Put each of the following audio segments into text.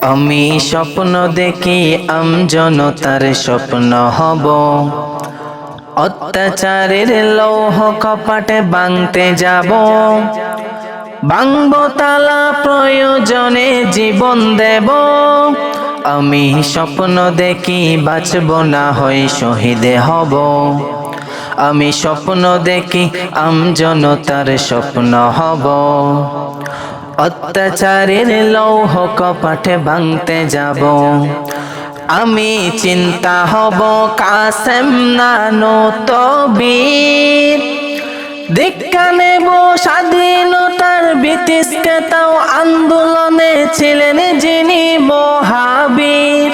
আমি স্বপ্ন দেখি আমজনতার স্বপ্ন হব, অত্যাচারের লৌহ কপাটে ভাঙতে যাব, ভাঙব তালা প্রয়োজনে জীবন দেব। আমি স্বপ্ন দেখি বাঁচব না হয় শহীদ হব, আমি স্বপ্ন দেখি আমজনতার স্বপ্ন হব, অত্যাচারের লৌহ কপাটে ভাঙতে যাব। আমি চিন্তা হব কাসেম নানত বীর, দীক্ষা নেব স্বাধীনতার বিতিষ্কেতাও আন্দোলনে ছিলেন যিনি মহাবীর।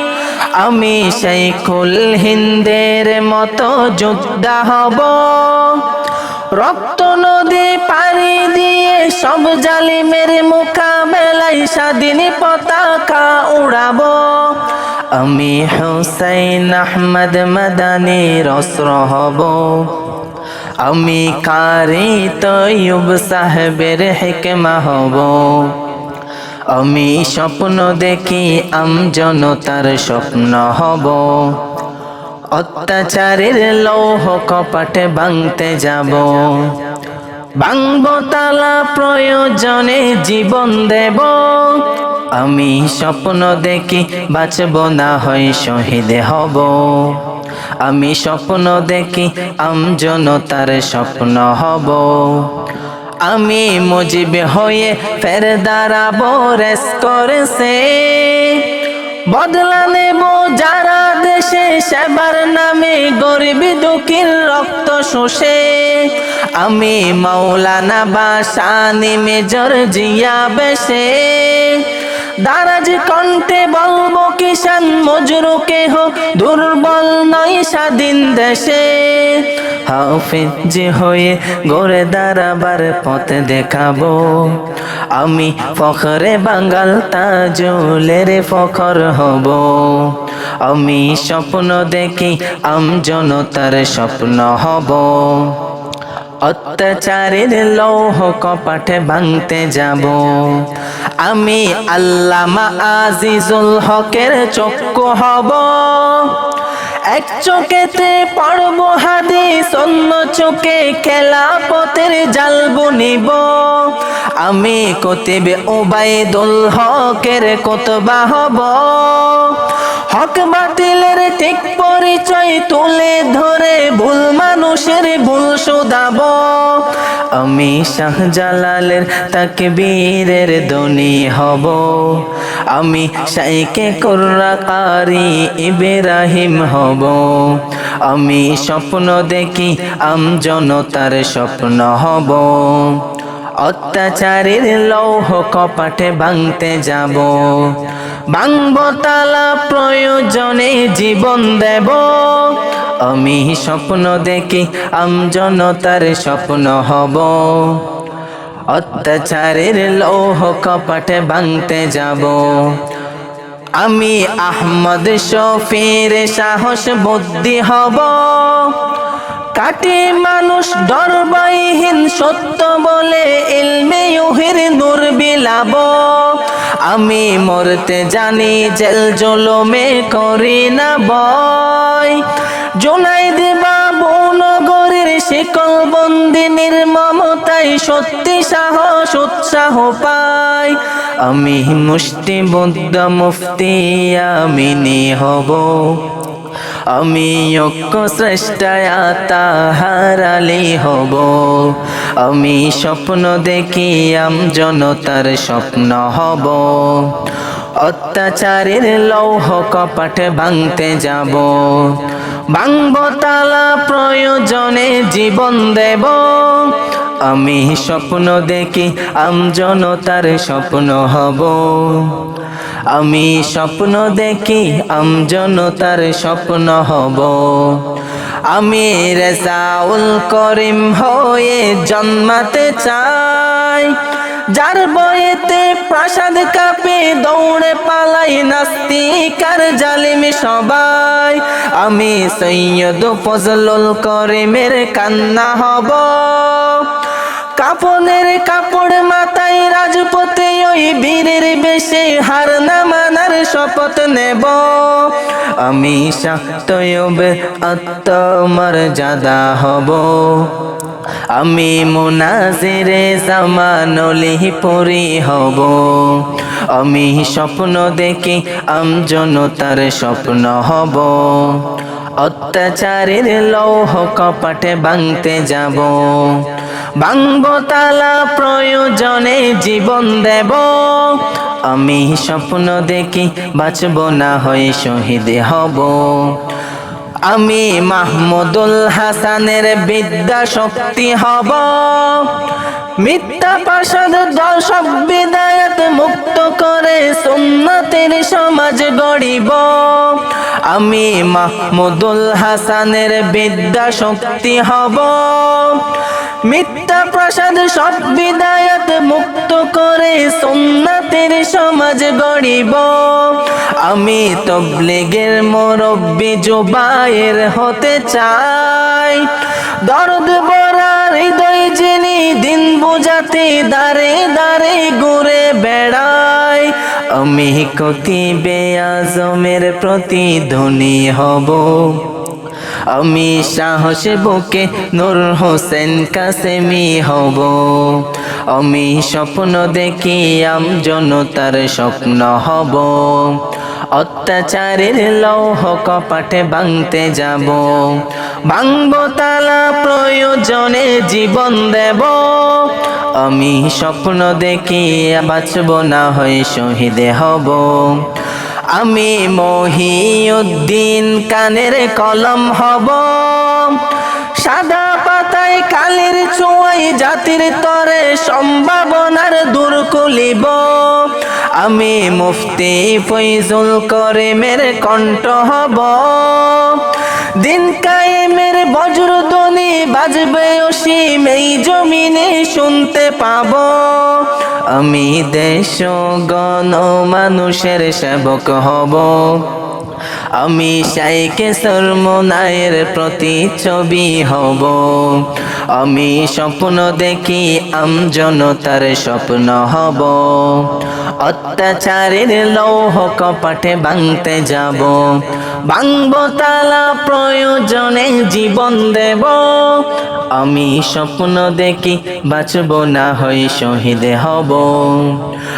আমি শাইখুল হিন্দের মতো যোদ্ধা হব, রক্ত নদী পাড়ি দিয়ে সব জালিমের মোকাবেলায় স্বাধীন পতাকা উড়াবো। আমি হুসাইন আহমদ মাদানির অস্ত্র হব, আমি কারি তয়্যুব সাহেবের হিকমা হব। আমি স্বপ্ন দেখি আমজনতার স্বপ্ন হব, অত্যাচারের লৌহ কপাটে ভাঙতে যাব, ভাঙব তালা প্রয়োজনে জীবন দেব। আমি স্বপ্ন দেখি বাঁচব না হয় শহীদ হব, আমি স্বপ্ন দেখি আমজনতার স্বপ্ন হব। আমি মুজিব হয়ে ফের দাঁড়াবো রেস করেছে, বদলা নেব যারা দেশে সেবার নামে গরিব দুঃখীর রক্ত শোষে। আমি মাওলানা ভাসানী মেজর জিয়া বেশে দারাজ কণ্ঠে বলবো কিষান মজরুকে হোক দুর্বল নয় স্বাধীন দেশে। হাফিজ হয়ে গড়ে দাঁড়াবার পথ দেখাবো, আমি ফখরে বাঙ্গাল তাজুলের ফখর হব। আমি স্বপ্ন দেখি আমজনতার স্বপ্ন হব, অত্যাচারের লৌহ কপাটে ভাঙতে যাব। আমি আল্লামা আজিজুল হকের চক্ষু হব, এক চোখেতে পড়ব হাদিস অন্য চোখে খেলাফতের জাল বুনিব। আমি কতিবে উবাইদুল হকের কুতবা হব, হক বাতিলের ঠিক পরিচয় তুলে ধরে ভুল মানুষের ভুল শুধাব। আমি শাহজালালের তাকবীরের ধ্বনি হব, আমি শাইখে কুররা কারি ইব্রাহিম হব। আমি স্বপ্ন দেখি আমজনতার স্বপ্ন হব, অত্যাচারের লৌহ কপাটে ভাঙতে যাব, ভাঙব তালা প্রয়োজনে জীবন দেব। আমি স্বপ্ন দেখি আমজনতার স্বপ্ন হব, অত্যাচারের লৌহ কপাটে ভাঙতে যাব। আমি আহমদ শফির সাহস বুদ্ধি হব, কাটি মানুষ ডরবাইহীন সত্য বলে ইলমে ওহির নূর বিলাব। আমি মরতে জানি জেল জুলুমে করি না ভয়, জুনাইদ বাবু নগরীর শিকল বন্দি নির্মমতায় সত্যি সাহস উৎসাহ পাই। আমি মুষ্টিবদ্ধ মুফতি আমিনী হব, আমি ঐক্য স্রষ্টায় তাহার আলী হব। আমি স্বপ্ন দেখি আমজনতার স্বপ্ন হব, অত্যাচারের লৌহ কপাটে ভাঙতে যাব, ভাঙব তালা প্রয়োজনে জীবন দেব। আমি স্বপ্ন দেখি আমজনতার স্বপ্ন হব, আমি স্বপ্ন দেখি আমজনতার স্বপ্ন হব। আমি রেজাউল করিম হয়ে জন্মাতে চাই, যার বয়েতে প্রাসাদ কাঁপে দৌড়ে পালাই নাস্তিক আর জালিম সবাই। আমি সৈয়দ ফজলুল করিমের কান্না হব, কাপনের কাপড় মাথায় রাজপথে ওই বীরের বেশে হার না মানার শপথ নেব আমি শাহ তৈয়বে আত্মমর্যাদা হব আমি মুনাজিরে জামানলি পুরি হব আমি স্বপ্ন দেখি আমজনতার স্বপ্ন হব অত্যাচারের লৌহ কপাটে ভাঙতে যাব ভাঙবো তালা প্রয়োজনে জীবন দেব আমি স্বপ্ন দেখি বাঁচব না হয়ে শহীদ হব আমি মাহমুদুল হাসানের বিদ্যা শক্তি হব মিথ্যা পাশাদ দল সব বিদায়াত মুক্ত করে সুন্নতের সমাজ গড়িব আমি মাহমুদুল হাসানের বিদ্যা শক্তি হব মিথ্যা প্রসাদ সব বিদায়াত মুক্ত করে সুন্নতের সমাজ গড়িব আমি তাবলীগের মুরব্বি জুবায়ের হতে চাই দরদ ভরা হৃদয় যিনি দিন বুঝাতে দাঁড়ে দাঁড়ে ঘুরে বেড়াই আমি খতিবে আজমের প্রতিধ্বনি হব আমি সাহস বুকে নূর হোসেন কাসেমি হব আমি স্বপ্ন দেখি আমজনতার স্বপ্ন হব অত্যাচারের লৌহ কপাটে ভাঙতে যাব ভাঙবো তালা প্রয়োজনে জীবন দেব আমি স্বপ্ন দেখি বাঁচব না হয়ে শহীদ হব আমি মহিউদ্দিন কানের কলম হব সাদা পাতায় কালের ছোঁয়াই জাতির তরে সম্ভাবনার দূর খুলিব আমি মুফতি ফয়জুল করিমের কণ্ঠ হব দিন কায়েমের বজ্রধ্বনি বাজবে অসীম এই জমিনে শুনতে পাব আমি দেশ গণ মানুষের সেবক হব আমি শাইখে সরমনায়ের প্রতিচ্ছবি হব আমি স্বপ্ন দেখি আমজনতার স্বপ্ন হব অত্যাচারের লৌহ কপাটে ভাঙতে যাব ভাঙবো তালা প্রয়োজনে জীবন দেব আমি স্বপ্ন দেখি বাঁচব না হই শহীদ হব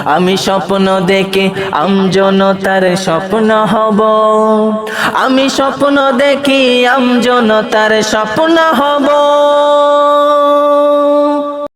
আমি স্বপ্ন দেখি আমজনতার স্বপ্ন হব আমি স্বপ্ন দেখি আমজনতার স্বপ্ন হব